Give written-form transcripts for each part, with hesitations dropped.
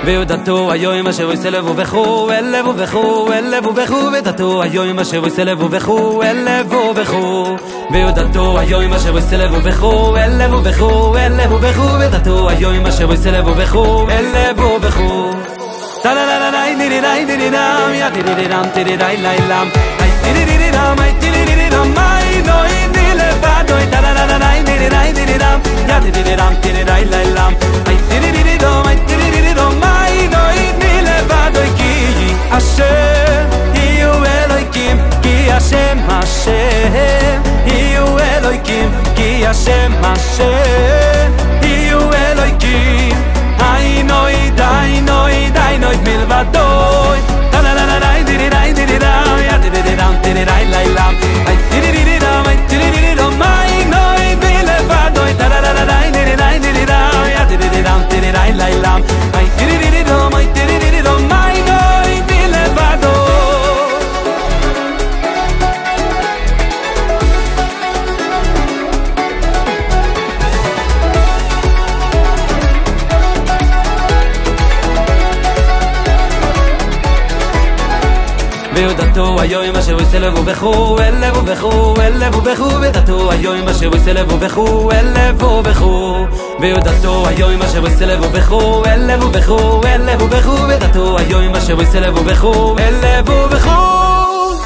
ויודעתו היום אשר יסלבו וכו אלבו וכו אלבו וכו ויודעתו היום אשר יסלבו וכו אלבו וכו ויודעתו היום אשר יסלבו וכו אלבו וכו אלבו וכו ויודעתו היום אשר יסלבו וכו אלבו וכו טלללליי דידידיי דידידם יא דידידם דידידיי לילם איי דידידידם איי דידידידם איי נוי די לבדוי טלללליי דידידיי דידידם יא דידידם דידידיי לילם איי דידידידם איי דידידידם איי נוי די לבדוי כי השם יהיו אלוהיקים כי השם השם יהיו אלוהיקים כי השם השם יהיו אלוהיקים איי נוי די נוי די נוי מלבדוי טלללליי דידידיי דידידם יא דידידם דידידיי לילם איי דידידידם איי דידידידם איי נוי די לבדוי טלללליי דידידיי דידידם יא דידידם דידידיי לילם איי דידידידם איי דידידידם איי נוי די לבדוי ויודעתו היום אשר יסלבו וכו אלבו וכו אלבו וכו ויודעתו היום אשר יסלבו וכו אלבו וכו ויודעתו היום אשר יסלבו וכו אלבו וכו אלבו וכו ויודעתו היום אשר יסלבו וכו אלבו וכו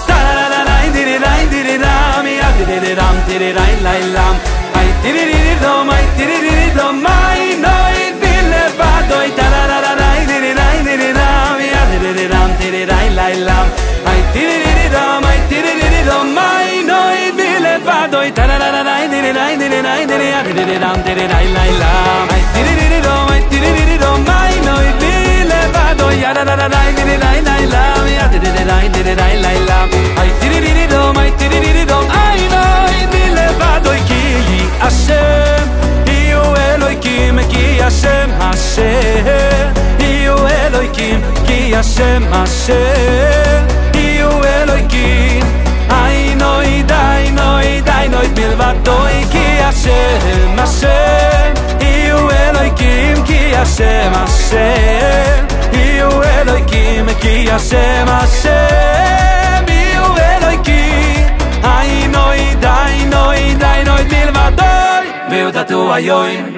טלללליי דידידיי דידידם יא דידידם דידידיי לילם איי דידידידם איי דידידידם איי נוי די לבדוי טלללליי דידידיי דידידם יא דידידם דידידיי לילם איי דידידידם איי דידידידם איי נוי די לבדוי טלללליי דידידיי דידידיי דידידידם דידידיי לילם איי דידידידם איי דידידידם איי נוי די לבדוי ידדדדיי דידידיי לילם יא דידידיי דידידיי לילם איי דידידידם איי דידידידם איי נוי די לבדוי כי השם יהיו אלוהיקים כי השם השם יהיו אלוהיקים כי השם השם יהיו אלוהיקים איי נוי די נוי די נוי מלבדוי כי השם השם יהיו אלוהיקים כי השם השם יהיו אלוהיקים כי השם השם יהיו אלוהיקים איי נוי די נוי די נוי מלבדוי ויודעתו היום